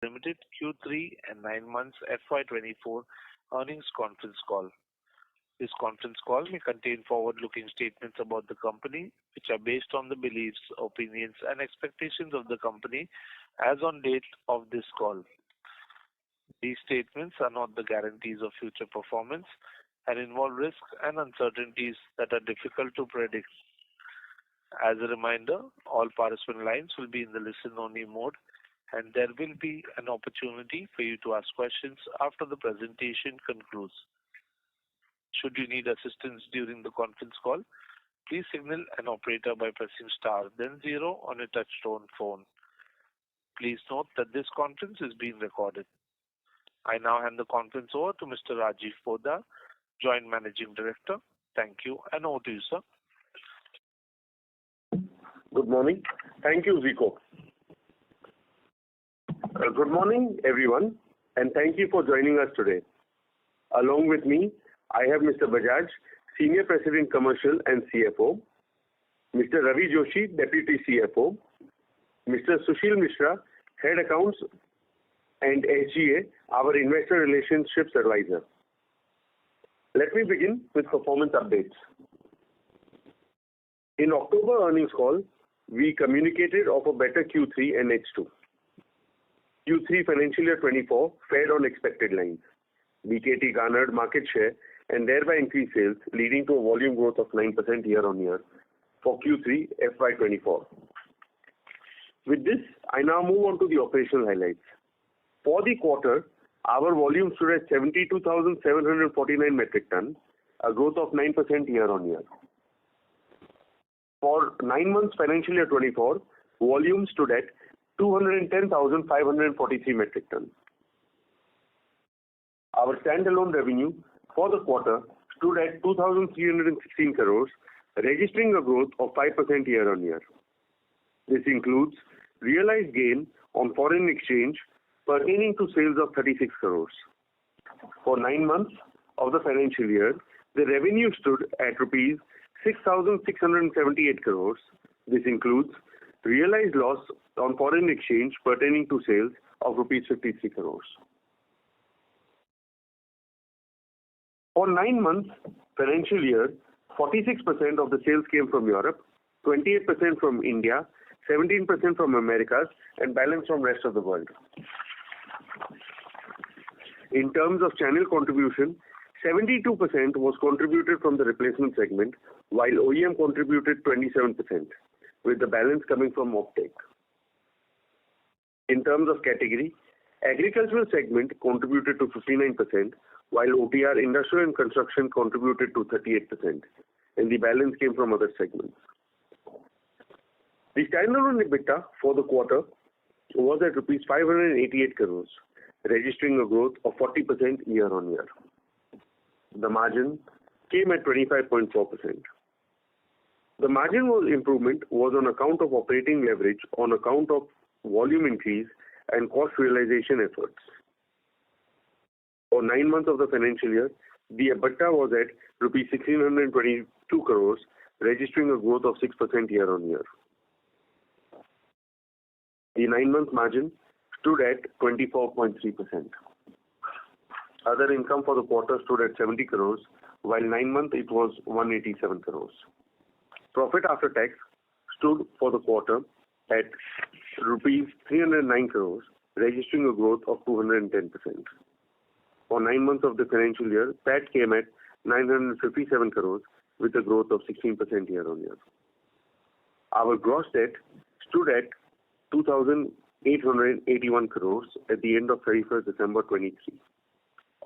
Limited Q3 and 9 months FY24 earnings conference call. This conference call may contain forward-looking statements about the company, which are based on the beliefs, opinions, and expectations of the company as on date of this call. These statements are not the guarantees of future performance and involve risks and uncertainties that are difficult to predict. As a reminder, all participant lines will be in the listen-only mode, and there will be an opportunity for you to ask questions after the presentation concludes. Should you need assistance during the conference call, please signal an operator by pressing star then 0 on a touch-tone phone. Please note that this conference is being recorded. I now hand the conference over to Mr. Rajiv Poddar, Joint Managing Director. Thank you, and over to you, sir. Good morning. Thank you, Zico. Good morning, everyone, and thank you for joining us today. Along with me, I have Mr. Bajaj, Senior President Commercial and CFO, Mr. Ravi Joshi, Deputy CFO, Mr. Sushil Mishra, Head Accounts and SGA, our Investor Relationships Advisor. Let me begin with performance updates. In October earnings call, we communicated of a better Q3 and H2. Q3 financial year 24 fared on expected lines. BKT garnered market share and thereby increased sales, leading to a volume growth of 9% year-on-year for Q3 FY24. With this, I now move on to the operational highlights. For the quarter, our volume stood at 72,749 metric tons, a growth of 9% year-on-year. For 9 months financial year 24, volume stood at 210,543 metric tons. Our standalone revenue for the quarter stood at 2,316 crores, registering a growth of 5% year-on-year. This includes realized gain on foreign exchange pertaining to sales of 36 crores. For 9 months of the financial year, the revenue stood at rupees 6,678 crores. This includes realized loss on foreign exchange pertaining to sales of rupees 53 crores. For 9 months financial year, 46% of the sales came from Europe, 28% from India, 17% from Americas, and balance from rest of the world. In terms of channel contribution, 72% was contributed from the replacement segment, while OEM contributed 27%, with the balance coming from offtake. In terms of category, agricultural segment contributed to 59%, while OTR, industrial and construction contributed to 38%, and the balance came from other segments. The standalone EBITDA for the quarter was at rupees 588 crores, registering a growth of 40% year-on-year. The margin came at 25.4%. The margin improvement was on account of operating leverage on account of volume increase and cost realization efforts. For 9 months of the financial year, the EBITDA was at rupees 1,622 crores, registering a growth of 6% year-on-year. The 9-month margin stood at 24.3%. Other income for the quarter stood at 70 crores, while 9 months it was 187 crores. Profit after tax stood for the quarter at rupees 309 crores, registering a growth of 210%. For 9 months of the financial year, PAT came at 957 crores with a growth of 16% year-on-year. Our gross debt stood at 2,881 crores at the end of 31st December 23,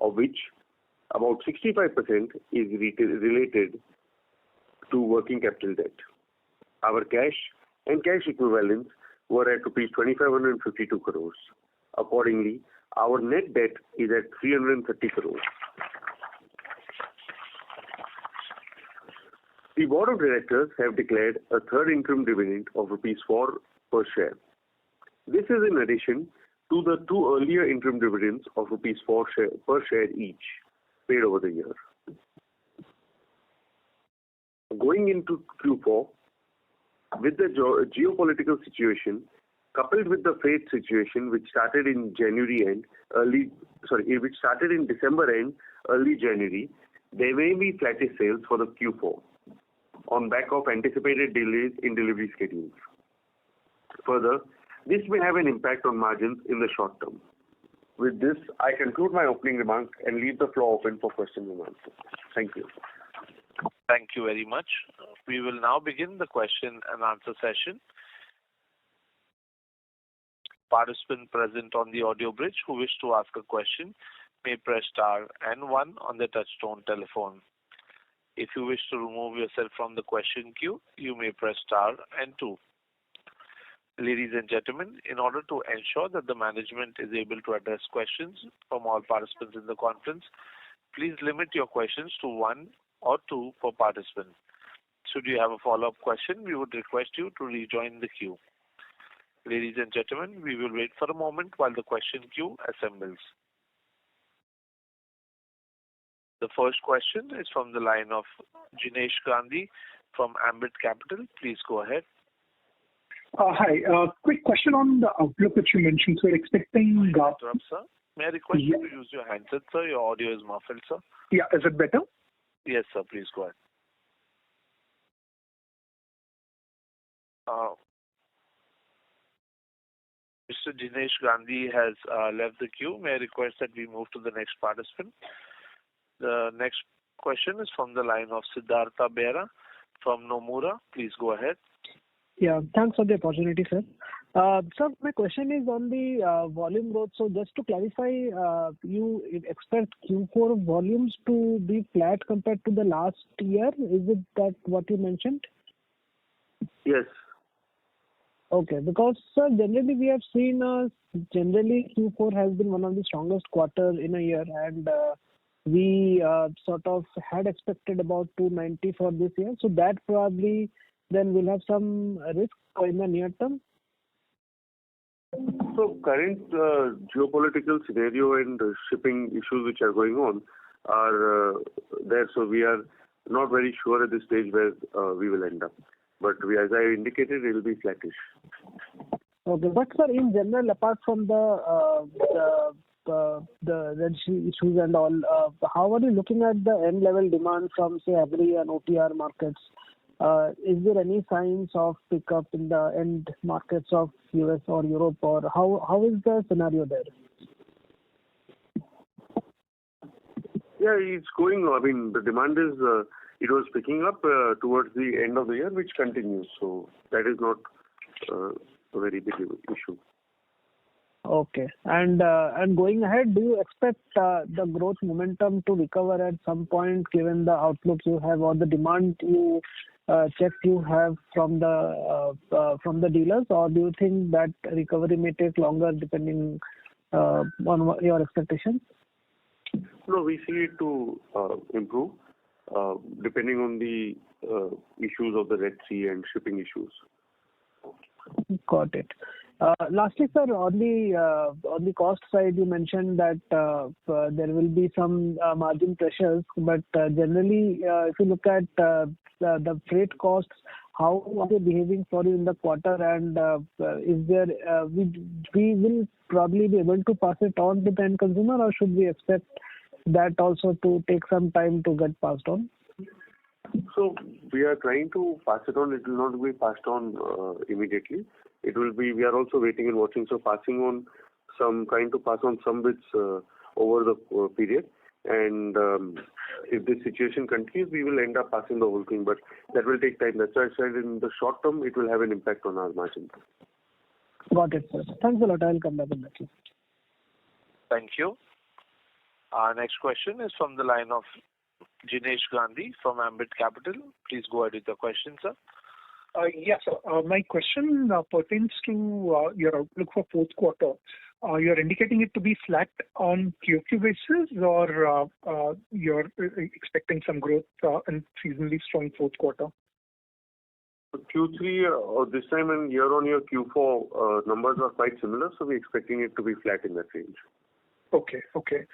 of which about 65% is related to working capital debt. Our cash and cash equivalents were at rupees 2,552 crores. Accordingly, our net debt is at 330 crores. The Board of Directors have declared a third interim dividend of rupees 4 per share. This is in addition to the 2 earlier interim dividends of rupees 4 per share each, paid over the year. Going into Q4, with the geopolitical situation Coupled with the freight situation, which started in December end, early January, there may be flattish sales for the Q4 on back of anticipated delays in delivery schedules. Further, this may have an impact on margins in the short term. With this, I conclude my opening remarks and leave the floor open for questions and answers. Thank you. Thank you very much. We will now begin the question and answer session. Participants present on the audio bridge who wish to ask a question may press star and 1 on the touchtone telephone. If you wish to remove yourself from the question queue, you may press star and 2. Ladies and gentlemen, in order to ensure that the management is able to address questions from all participants in the conference, please limit your questions to 1 or 2 per participant. Should you have a follow-up question, we would request you to rejoin the queue. Ladies and gentlemen, we will wait for a moment while the question queue assembles. The first question is from the line of Jinesh Gandhi from Ambit Capital. Please go ahead. Hi. Quick question on the outlook which you mentioned. So you're expecting... Sir, may I request you to use your handset, sir? Your audio is muffled, sir. Yeah, is it better? Yes, sir. Please go ahead. Mr. Jinesh Gandhi has left the queue. May I request that we move to the next participant? The next question is from the line of Siddhartha Bera from Nomura. Please go ahead. Yeah, thanks for the opportunity, sir. Sir, my question is on the volume growth. So just to clarify, you expect Q4 volumes to be flat compared to the last year? Is it that what you mentioned? Yes. Okay, because sir, generally we have seen generally Q4 has been one of the strongest quarter in a year, and we sort of had expected about 290 for this year. So that probably then will have some risk in the near term. So current geopolitical scenario and shipping issues which are going on are there. So we are not very sure at this stage where we will end up. But as I indicated, it will be flattish. Okay, but sir, in general, apart from the Red Sea issues and all, how are you looking at the end level demand from say agri and OTR markets? Is there any signs of pickup in the end markets of US or Europe, or how is the scenario there? Yeah, it's going. I mean, the demand is. It was picking up towards the end of the year, which continues. So that is not a very big issue. Okay. And going ahead, do you expect the growth momentum to recover at some point, given the outlook you have or the demand you check you have from the dealers, or do you think that recovery may take longer depending on your expectations? No, we see it to improve depending on the issues of the Red Sea and shipping issues. Got it. Lastly, sir, on the cost side, you mentioned that there will be some margin pressures, but generally, if you look at the freight costs, how are they behaving for you in the quarter, and is there we will probably be able to pass it on to the end consumer, or should we expect that also to take some time to get passed on? So we are trying to pass it on. It will not be passed on immediately. It will be. We are also waiting and watching. So passing on trying to pass on some bits over the period. And if this situation continues, we will end up passing the whole thing. But that will take time. That's why I said in the short term, it will have an impact on our margin. Got it, sir. Thanks a lot. I will come back in that case. Thank you. Our next question is from the line of Jinesh Gandhi from Ambit Capital. Please go ahead with your question, sir. Yes, sir. My question pertains to your outlook for fourth quarter. You're indicating it to be flat on QQ basis, or you're expecting some growth in seasonally strong fourth quarter? Q3 this time and year-on-year Q4 numbers are quite similar, so we're expecting it to be flat in that range. Okay.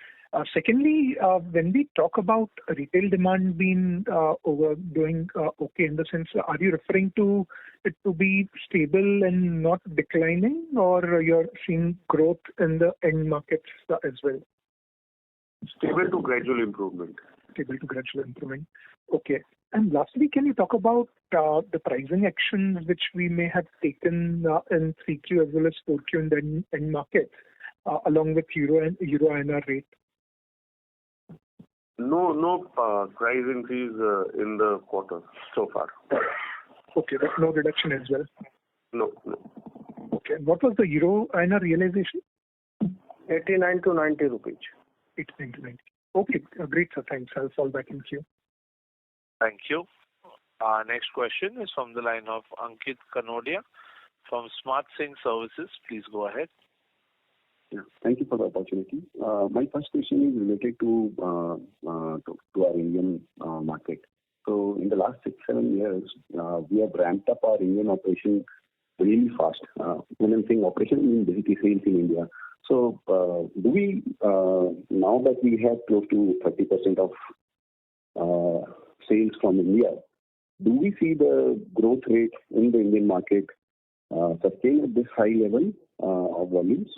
Secondly, when we talk about retail demand being doing okay, in the sense, are you referring to it to be stable and not declining, or you're seeing growth in the end markets as well? Stable to gradual improvement. Stable to gradual improvement. Okay. And lastly, can you talk about the pricing actions which we may have taken in 3Q as well as 4Q in the end markets, along with Euro INR rate? No price increase in the quarter so far. Okay, but no reduction as well? No. Okay. What was the Euro INR realization? 89 to 90 rupees. 89 to 90. Okay, great, sir. Thanks. I'll fall back in queue. Thank you. Our next question is from the line of Ankit Kanodia from Smart Sync Services. Please go ahead. Yeah, thank you for the opportunity. My first question is related to our Indian market. So in the last 6-7 years, we have ramped up our Indian operation really fast. When I'm saying operation, I mean basically sales in India. So do we, now that we have close to 30% of sales from India, do we see the growth rate in the Indian market sustain at this high level of volumes?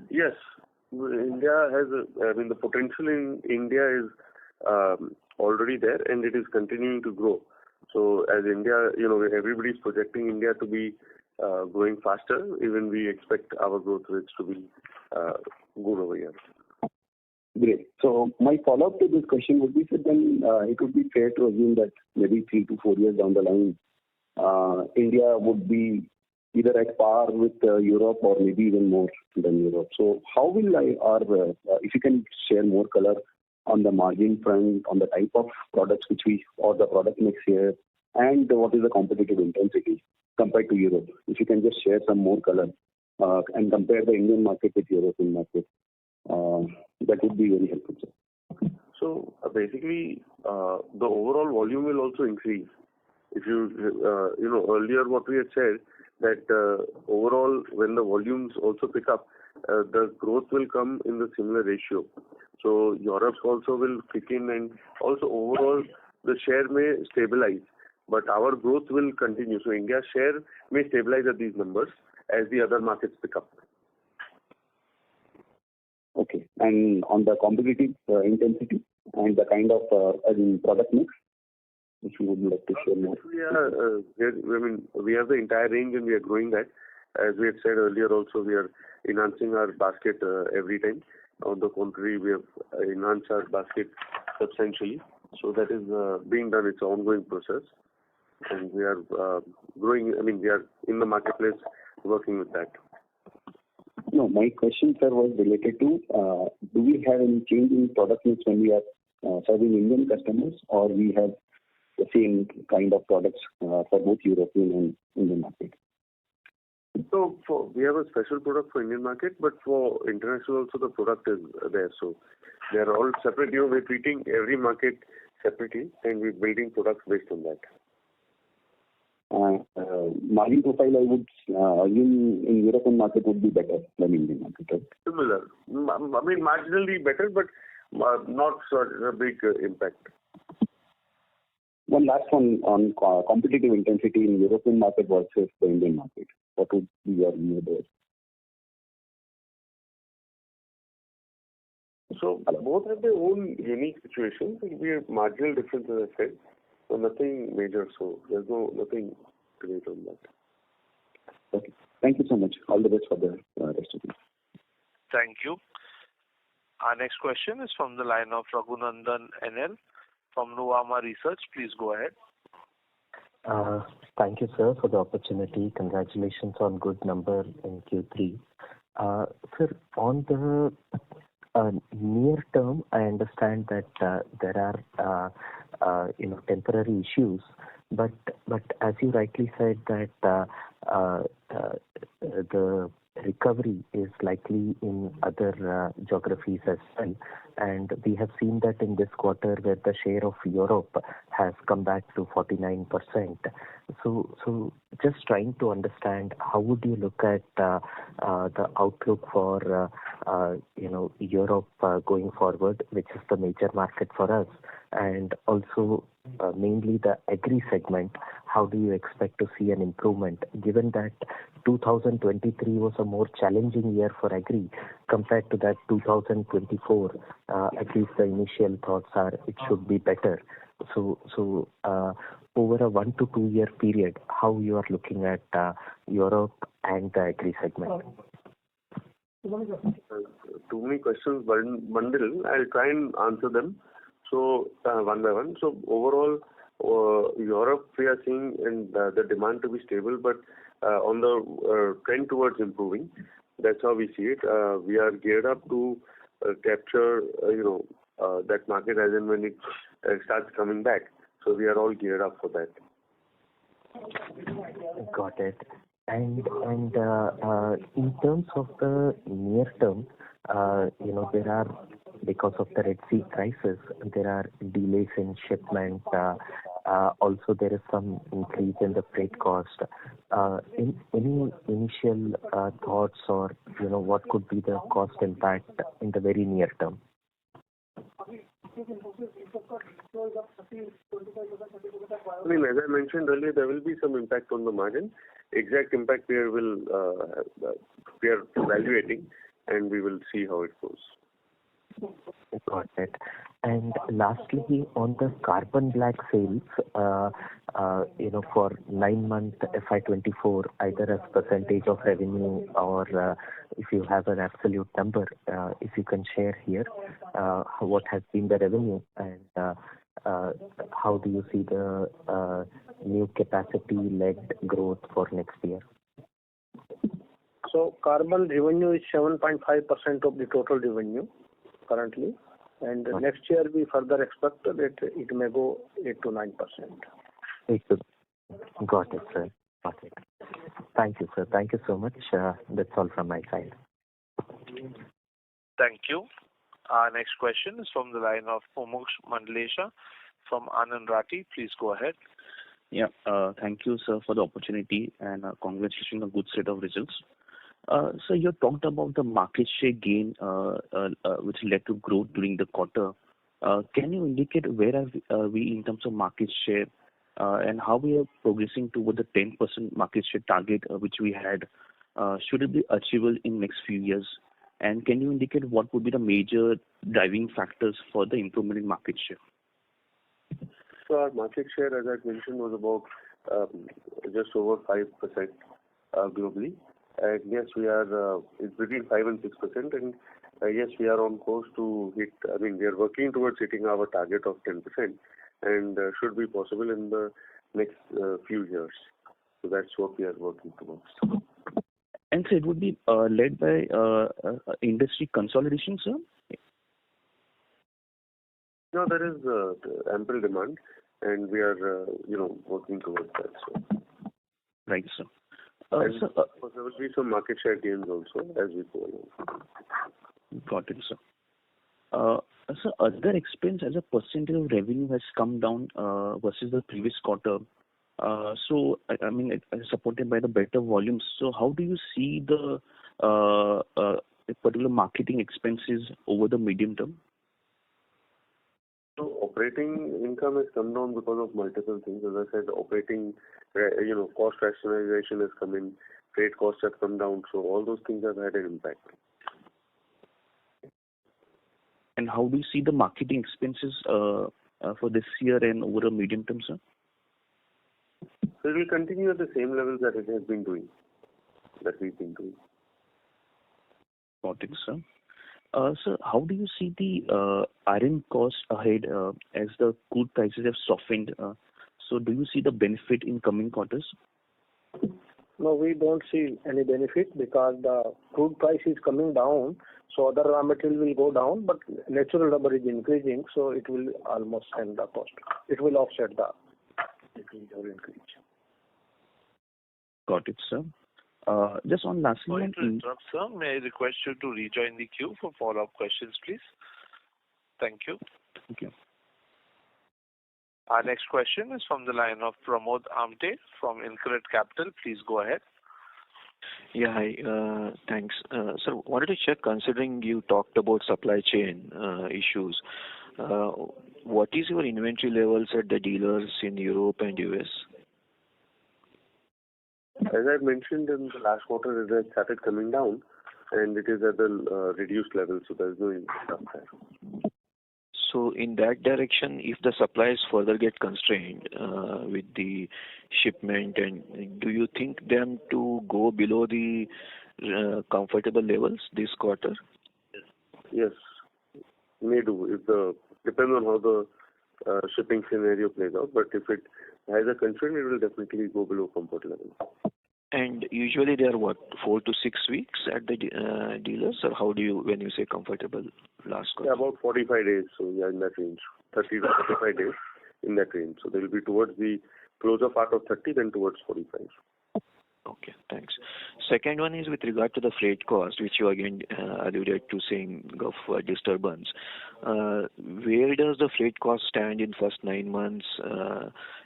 Yes. India has, the potential in India is already there, and it is continuing to grow. So as India, everybody's projecting India to be growing faster. Even we expect our growth rates to be good over here. Great. So my follow-up to this question would be, so then it would be fair to assume that maybe 3 to 4 years down the line, India would be either at par with Europe or maybe even more than Europe. So how will if you can share more color on the margin front, on the type of products or the product mix here, and what is the competitive intensity compared to Europe? If you can just share some more color and compare the Indian market with European market, that would be very helpful, sir. So basically, the overall volume will also increase. If you, earlier what we had said, that overall when the volumes also pick up, the growth will come in the similar ratio. So Europe also will kick in, and also overall the share may stabilize, but our growth will continue. So India's share may stabilize at these numbers as the other markets pick up. Okay. And on the competitive intensity and the kind of product mix, if you would like to share more. We have the entire range and we are growing that. As we had said earlier also, we are enhancing our basket every time. On the contrary, we have enhanced our basket substantially. So that is being done. It's an ongoing process. And we are growing, we are in the marketplace working with that. No, my question, sir, was related to, do we have any change in product mix when we are serving Indian customers, or we have the same kind of products for both European and Indian market? So we have a special product for Indian market, but for international also the product is there. So they are all separate. We're treating every market separately, and we're building products based on that. Margin profile, I would assume in European market would be better than Indian market, right? Similar. Marginally better, but not such a big impact. One last one on competitive intensity in European market versus the Indian market. What would be your view there? So both have their own unique situations. It will be a marginal difference, as I said. So nothing major. So there's nothing great on that. Okay. Thank you so much. All the best for the rest of it. Thank you. Our next question is from the line of Raghunandan NL from Nuvama Research. Please go ahead. Thank you, sir, for the opportunity. Congratulations on good number in Q3. Sir, on the near term, I understand that there are temporary issues, but as you rightly said that the recovery is likely in other geographies as well, and we have seen that in this quarter where the share of Europe has come back to 49%. So just trying to understand, how would you look at the outlook for Europe going forward, which is the major market for us, and also mainly the agri segment. How do you expect to see an improvement, given that 2023 was a more challenging year for agri compared to that 2024? At least the initial thoughts are it should be better. So over a 1 to 2 year period, how you are looking at Europe and the agri segment? Too many questions bundle. I'll try and answer them. So one by one. So overall, Europe we are seeing and the demand to be stable, but on the trend towards improving. That's how we see it. We are geared up to capture that market as and when it starts coming back. So we are all geared up for that. Got it. And in terms of the near term, there are, because of the Red Sea crisis, there are delays in shipment. Also, there is some increase in the freight cost. Any initial thoughts or what could be the cost impact in the very near term? I mean, as I mentioned earlier, there will be some impact on the margin. Exact impact we are evaluating, and we will see how it goes. Got it. And lastly, on the carbon black sales, for 9 months FY24, either as percentage of revenue or if you have an absolute number, if you can share here, what has been the revenue and how do you see the new capacity-led growth for next year? So carbon revenue is 7.5% of the total revenue currently, and next year we further expect that it may go 8 to 9%. Got it, sir. Got it. Thank you, sir. Thank you so much. That's all from my side. Thank you. Our next question is from the line of Mumuksh Mandlesha from Anand Rathi. Please go ahead. Yeah, thank you, sir, for the opportunity and congratulations on a good set of results. So you talked about the market share gain which led to growth during the quarter. Can you indicate where are we in terms of market share and how we are progressing toward the 10% market share target which we had? Should it be achievable in next few years? And can you indicate what would be the major driving factors for the improvement in market share? So our market share, as I mentioned, was about just over 5% globally. And yes, we are it's between 5 and 6%. And yes, we are on course to hit. I mean, we are working towards hitting our target of 10%, and should be possible in the next few years. So that's what we are working towards. And so it would be led by industry consolidation, sir? No, there is ample demand, and we are, working towards that. So. Right, sir. There will be some market share gains also as we go along. Got it, sir. So other expense as a percentage of revenue has come down versus the previous quarter. So I mean, it's supported by the better volumes. So how do you see the particular marketing expenses over the medium term? So operating income has come down because of multiple things. As I said, operating, cost rationalization has come in, freight costs have come down. So all those things have had an impact. And how do you see the marketing expenses for this year and over a medium term, sir? So it will continue at the same levels that it has been doing, that we've been doing. Got it, sir. Sir, how do you see the iron cost ahead as the crude prices have softened? So do you see the benefit in coming quarters? No, we don't see any benefit because the crude price is coming down, so other raw material will go down, but natural rubber is increasing, so it will almost end the cost. It will offset the decrease or increase. Got it, sir. Just on lastly. Sorry to interrupt, sir. May I request you to rejoin the queue for follow-up questions, please? Thank you. Thank you. Our next question is from the line of Pramod Amte from InCred Capital. Please go ahead. Yeah, hi. Thanks. Sir, wanted to check, considering you talked about supply chain issues, what is your inventory levels at the dealers in Europe and US? As I mentioned in the last quarter, it has started coming down, and it is at the reduced level, so there is no impact on that. So in that direction, if the supplies further get constrained with the shipment, and do you think them to go below the comfortable levels this quarter? Yes, may do. Depends on how the shipping scenario plays out, but if it has a constraint, it will definitely go below comfort level. And usually they are what, 4 to 6 weeks at the dealers, or how do you, when you say comfortable last quarter? Yeah, about 45 days, so yeah, in that range. 30 to 45 days, in that range. So they will be towards the closer part of 30, then towards 45. Okay, thanks. Second one is with regard to the freight cost, which you again alluded to saying of disturbance. Where does the freight cost stand in first 9 months,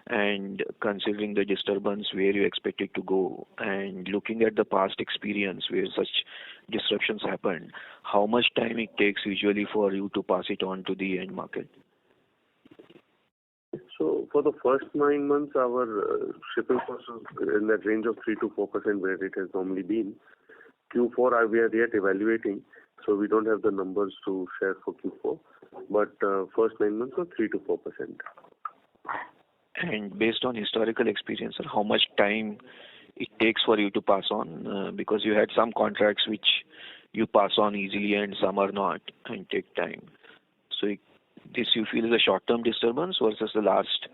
and considering the disturbance, where you expect it to go, and looking at the past experience where such disruptions happen, how much time it takes usually for you to pass it on to the end market? So for the first 9 months, our shipping cost is in that range of 3 to 4% where it has normally been. Q4 we are yet evaluating, so we don't have the numbers to share for Q4. But first 9 months was 3 to 4%. And based on historical experience, sir, how much time it takes for you to pass on? Because you had some contracts which you pass on easily and some are not and take time. So this you feel is a short-term disturbance versus the last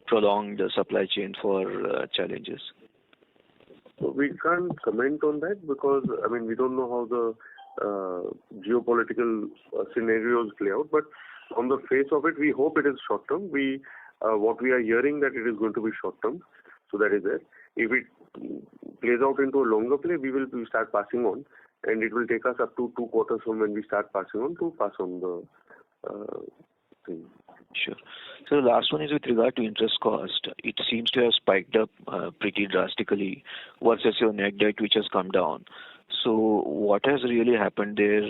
prolonged supply chain for challenges? So we can't comment on that because, we don't know how the geopolitical scenarios play out. But on the face of it, we hope it is short-term. What we are hearing that it is going to be short-term. So that is there. If it plays out into a longer play, we will start passing on. And it will take us up to 2 quarters from when we start passing on to pass on the thing. Sure. So the last one is with regard to interest cost. It seems to have spiked up pretty drastically versus your net debt, which has come down. So what has really happened there?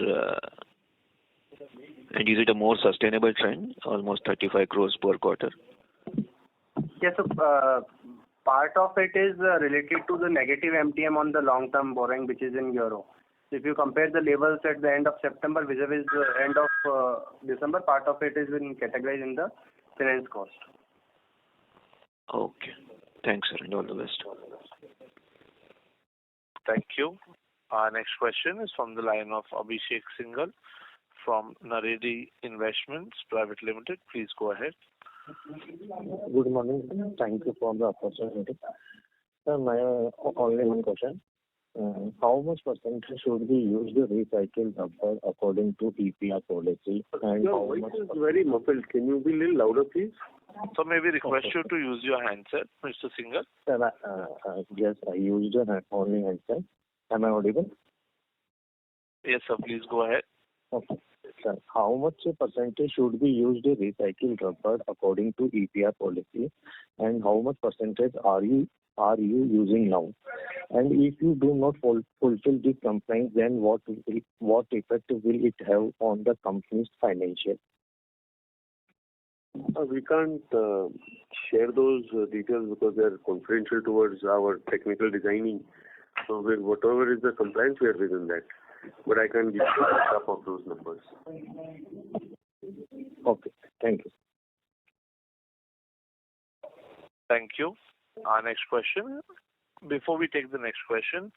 And is it a more sustainable trend, almost 35 crores per quarter? Yes, so part of it is related to the negative MTM on the long-term borrowing, which is in euro. If you compare the levels at the end of September vis-a-vis the end of December, part of it is categorized in the finance cost. Okay. Thanks, sir, and all the best. Thank you. Our next question is from the line of Abhishek Singhal from Naredi Investments Private Limited. Please go ahead. Good morning. Thank you for the opportunity. Sir, my only one question. How much percentage should we use the recycled rubber according to EPR policy? And Your voice is very muffled. Can you be a little louder, please? So maybe request you to use your handset, Mr. Singhal. Sir, yes, I used only handset. Am I audible? Yes, sir. Please go ahead. Okay. Sir, how much percentage should we use the recycled rubber according to EPR policy? And how much percentage are you using now? And if you do not fulfill this compliance, then what effect will it have on the company's financial? We can't share those details because they are confidential towards our technical designing. So whatever is the compliance, we are within that. But I can give you a heads up of those numbers. Okay. Thank you. Thank you. Our next question. Before we take the next question,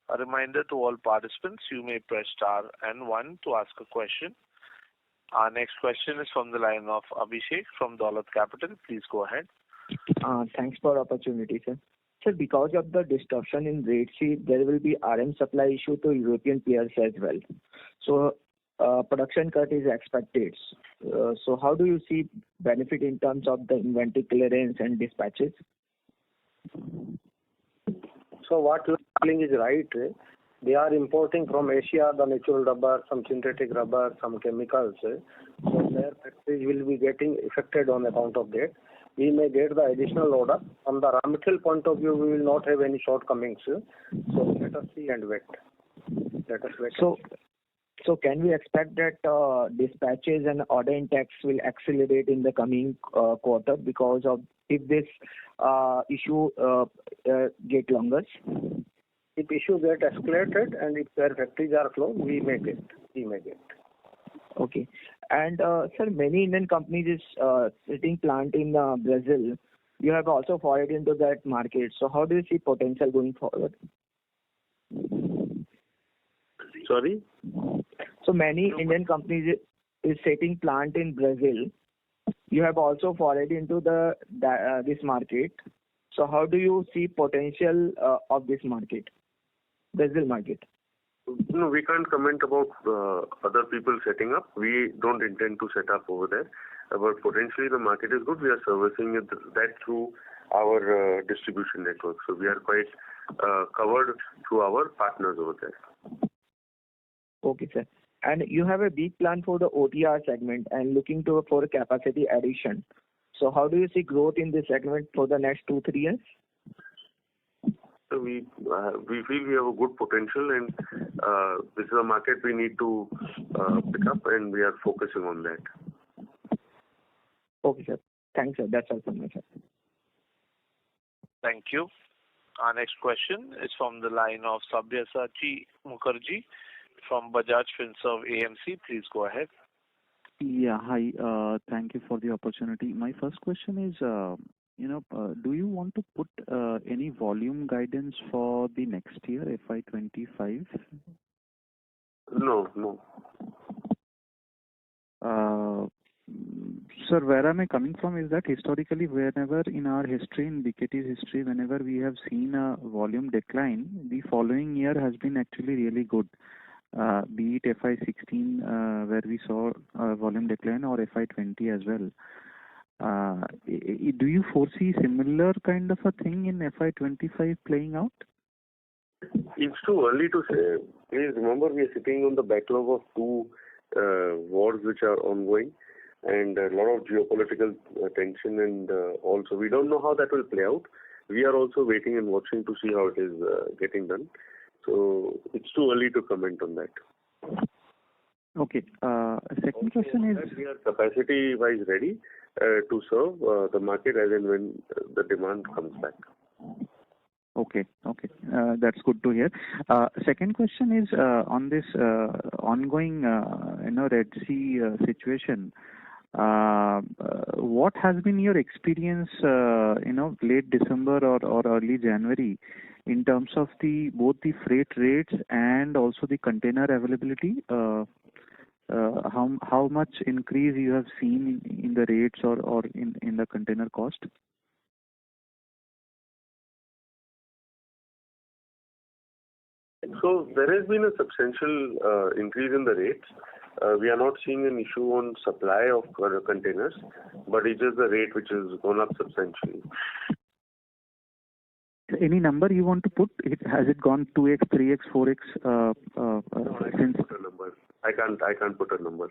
a reminder to all participants, you may press star and 1 to ask a question. Our next question is from the line of Abhishek from Dolat Capital. Please go ahead. Thanks for the opportunity, sir. Sir, because of the disruption in Red Sea, there will be RM supply issue to European peers as well. So, production cut is expected. So, how do you see benefit in terms of the inventory clearance and dispatches? So, what you are saying is right. They are importing from Asia the natural rubber, some synthetic rubber, some chemicals. So, their factories will be getting affected on account of that. We may get the additional order. From the raw material point of view, we will not have any shortcomings. So let us see and wait. Let us wait. So can we expect that dispatches and order intakes will accelerate in the coming quarter because of if this issue get longer? If issue get escalated and if their factories are closed, we may get. Okay. And sir, many Indian companies is setting plant in Brazil. You have also forayed into that market. So how do you see potential going forward? Sorry? So many Indian companies is setting plant in Brazil. You have also forayed into this market. So how do you see potential of this market, Brazil market? No, we can't comment about other people setting up. We don't intend to set up over there. But potentially the market is good. We are servicing that through our distribution network. So we are quite covered through our partners over there. Okay, sir. And you have a big plan for the OTR segment and looking for capacity addition. So how do you see growth in this segment for the next 2-3 years? So we feel we have a good potential, and this is a market we need to pick up, and we are focusing on that. Okay, sir. Thanks, sir. That's all from my side. Thank you. Our next question is from the line of Sabyasachi Mukherjee from Bajaj Finserv AMC. Please go ahead. Yeah, hi. Thank you for the opportunity. My first question is, do you want to put any volume guidance for the next year, FY25? No. Sir, where am I coming from is that historically, whenever in our history, in BKT's history, whenever we have seen a volume decline, the following year has been actually really good. Be it FY16 where we saw a volume decline or FY20 as well. Do you foresee similar kind of a thing in FY25 playing out? It's too early to say. Please remember, we are sitting on the backlog of two wars which are ongoing and a lot of geopolitical tension, and also we don't know how that will play out. We are also waiting and watching to see how it is getting done. So it's too early to comment on that. Okay. Second question is... We are capacity-wise ready to serve the market as and when the demand comes back. Okay. That's good to hear. Second question is on this ongoing Red Sea situation. What has been your experience, late December or early January, in terms of both the freight rates and also the container availability? How much increase you have seen in the rates or in the container cost? So there has been a substantial increase in the rates. We are not seeing an issue on supply of containers, but it is the rate which has gone up substantially. Any number you want to put? Has it gone 2x, 3x, 4x? No, I can't put a number. I can't put a number.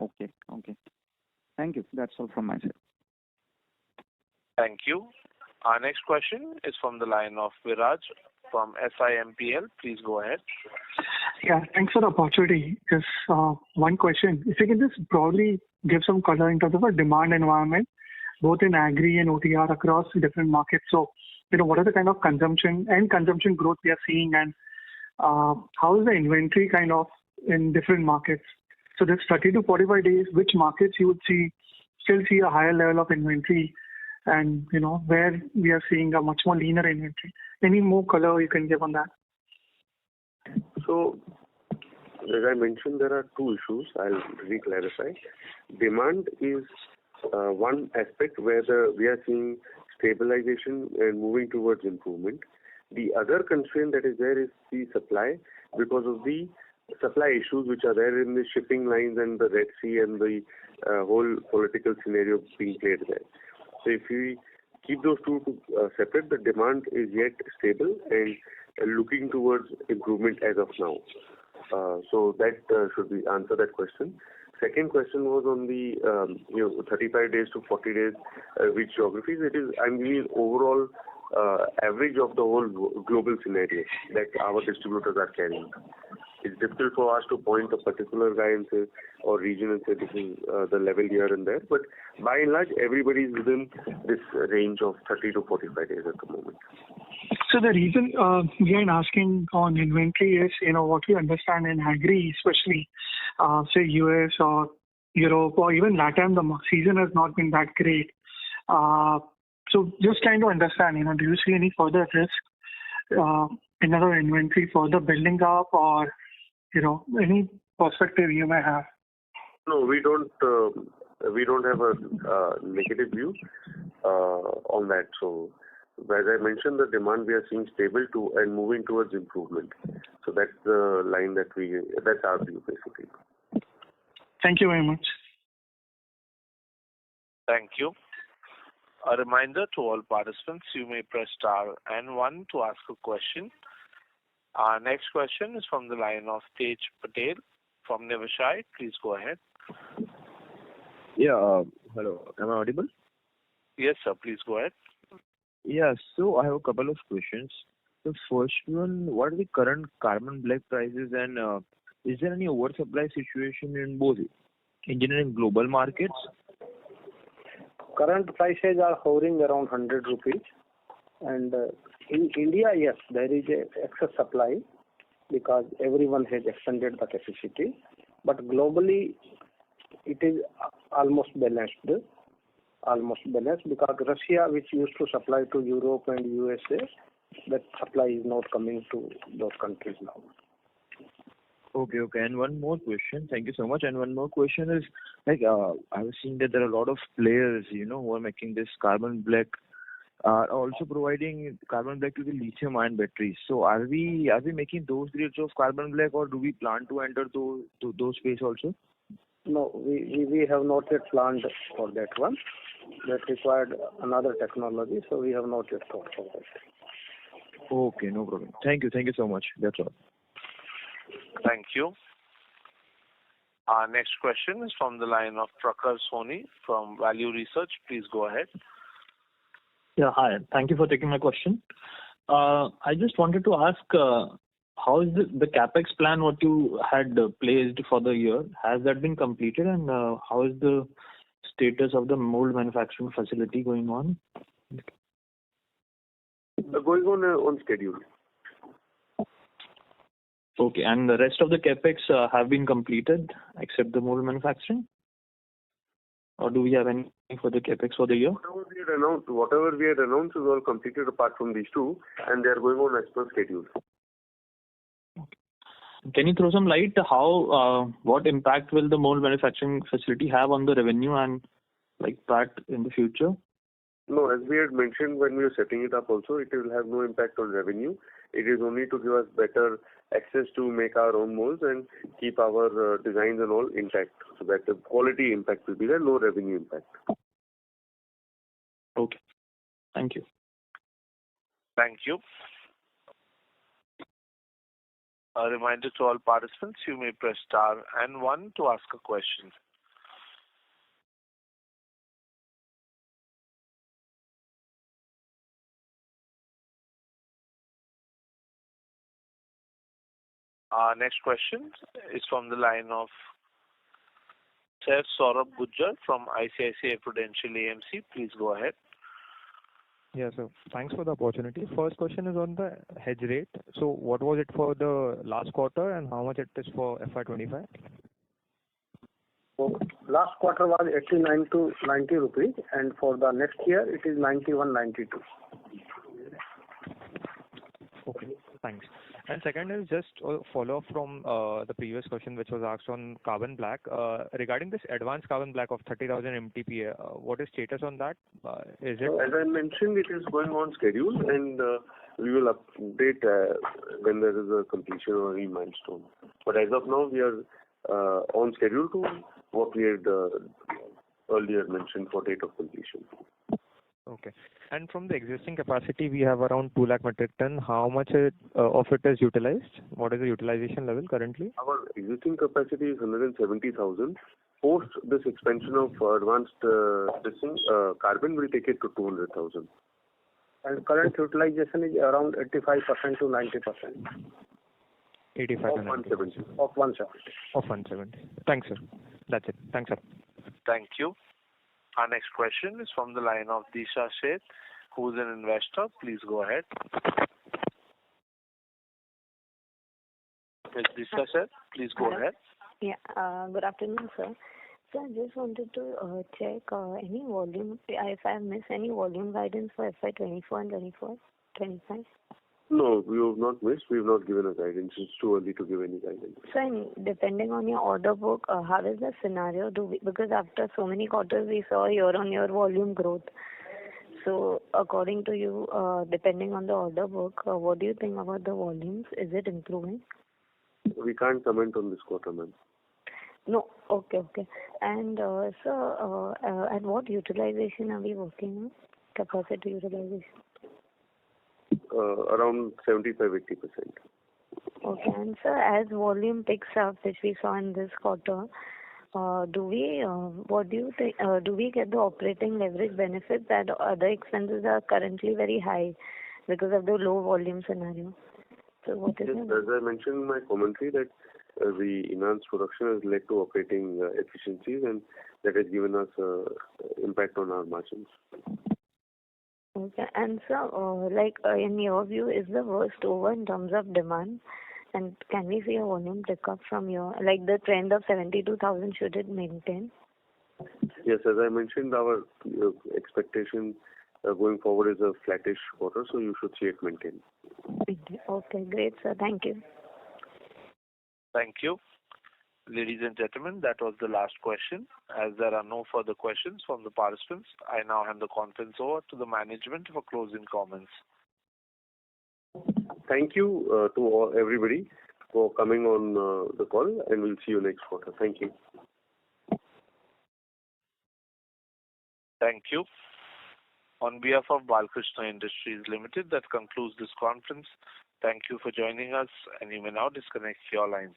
Okay. Thank you. That's all from my side. Thank you. Our next question is from the line of Viraj from SIMPL. Please go ahead. Yeah, thanks for the opportunity. Just one question. If you can just broadly give some color in terms of a demand environment, both in agri and OTR across different markets. So, what are the kind of consumption growth we are seeing, and how is the inventory kind of in different markets? So this 30 to 45 days, which markets you would still see a higher level of inventory, and where we are seeing a much more leaner inventory? Any more color you can give on that? So, as I mentioned, there are two issues. I'll re-clarify. Demand is one aspect where we are seeing stabilization and moving towards improvement. The other constraint that is there is the supply, because of the supply issues which are there in the shipping lines and the Red Sea and the whole political scenario being played there. So if we keep those two separate, the demand is yet stable and looking towards improvement as of now. So that should answer that question. Second question was on the 35 days to 40 days, which geographies it is. I'm giving overall average of the whole global scenario that our distributors are carrying. It's difficult for us to point a particular guy and say, or region and say this is the level here and there. But by and large, everybody is within this range of 30 to 45 days at the moment. So the reason behind asking on inventory is, what we understand in agri, especially say US or Europe or even LATAM, the season has not been that great. So just trying to understand, do you see any further risk, another inventory further building up, or any perspective you may have? No, we don't have a negative view on that. So as I mentioned, the demand we are seeing stable and moving towards improvement. So that's the line that's our view basically. Thank you very much. Thank you. A reminder to all participants, you may press star and 1 to ask a question. Our next question is from the line of Tej Patel from Niveshaay. Please go ahead. Yeah, hello. Am I audible? Yes, sir. Please go ahead. Yeah, so I have a couple of questions. The first one, what are the current carbon black prices, and is there any oversupply situation in both Indian and global markets? Current prices are hovering around 100 rupees. And in India, yes, there is a excess supply because everyone has extended the capacity. But globally, it is almost balanced because Russia, which used to supply to Europe and USA, that supply is not coming to those countries now. Okay. And one more question. Thank you so much. And one more question is, I was seeing that there are a lot of players, who are making this carbon black, are also providing carbon black to the lithium-ion batteries. So are we making those grades of carbon black, or do we plan to enter those space also? No, we have not yet planned for that one. That required another technology, so we have not yet thought of that. Okay, no problem. Thank you so much. That's all. Thank you. Our next question is from the line of Prakhar Soni from Value Research. Please go ahead. Yeah, hi. Thank you for taking my question. I just wanted to ask, how is the capex plan what you had placed for the year? Has that been completed, and how is the status of the mold manufacturing facility going on? Going on schedule. Okay, and the rest of the capex have been completed except the mold manufacturing? Or do we have any for the capex for the year? Whatever we had announced is all completed apart from these two, and they are going on as per schedule. Okay. Can you throw some light how what impact will the mold manufacturing facility have on the revenue and PAT in the future? No, as we had mentioned when we were setting it up also, it will have no impact on revenue. It is only to give us better access to make our own molds and keep our designs and all intact, so that the quality impact will be there, no revenue impact. Okay. Thank you. Thank you. A reminder to all participants, you may press star and 1 to ask a question. Our next question is from the line of Sir Saurabh Gujjar from ICICI Prudential AMC. Please go ahead. Yeah, so thanks for the opportunity. First question is on the hedge rate. So what was it for the last quarter, and how much it is for FY25? So last quarter was 89 to 90 rupees, and for the next year it is 91.92. Okay, thanks. And second is just a follow-up from the previous question which was asked on carbon black. Regarding this advanced carbon black of 30,000 MTPA, what is status on that? Is it? As I mentioned, it is going on schedule, and we will update when there is a completion or any milestone. But as of now, we are on schedule to what we had earlier mentioned for date of completion. Okay. And from the existing capacity, we have around 2 lakh metric ton. How much of it is utilized? What is the utilization level currently? Our existing capacity is 170,000. Post this expansion of advanced carbon, will take it to 200,000. And current utilization is around 85% to 90%. 85 to Of 90. 170. Of 170. Of 170. Thanks, sir. That's it. Thanks, sir. Thank you. Our next question is from the line of Disha Sheth, who is an investor. Please go ahead. Ms. Disha Sheth, please go ahead. Yeah. Good afternoon, sir. So I just wanted to check any volume, if I have missed any volume guidance for FY24 and 25. No, we have not missed. We have not given a guidance. It's too early to give any guidance. So depending on your order book, how is the scenario? Because after so many quarters, we saw year-on-year volume growth. So according to you, depending on the order book, what do you think about the volumes? Is it improving? We can't comment on this quarter, ma'am. No. Okay. And sir, at what utilization are we working on? Capacity utilization? Around 75-80%. Okay. And sir, as volume picks up, which we saw in this quarter, what do you think? Do we get the operating leverage benefit that other expenses are currently very high because of the low volume scenario? So what is it? As I mentioned in my commentary, that the enhanced production has led to operating efficiencies, and that has given us impact on our margins. Okay. And so, in your view, is the worst over in terms of demand? And can we see a volume pick up from your, the trend of 72,000, should it maintain? Yes, as I mentioned, our expectation going forward is a flattish quarter, so you should see it maintain. Okay, great, sir. Thank you. Thank you. Ladies and gentlemen, that was the last question. As there are no further questions from the participants, I now hand the conference over to the management for closing comments. Thank you to everybody for coming on the call, and we'll see you next quarter. Thank you. Thank you. On behalf of Balkrishna Industries Limited, that concludes this conference. Thank you for joining us, and you may now disconnect your lines.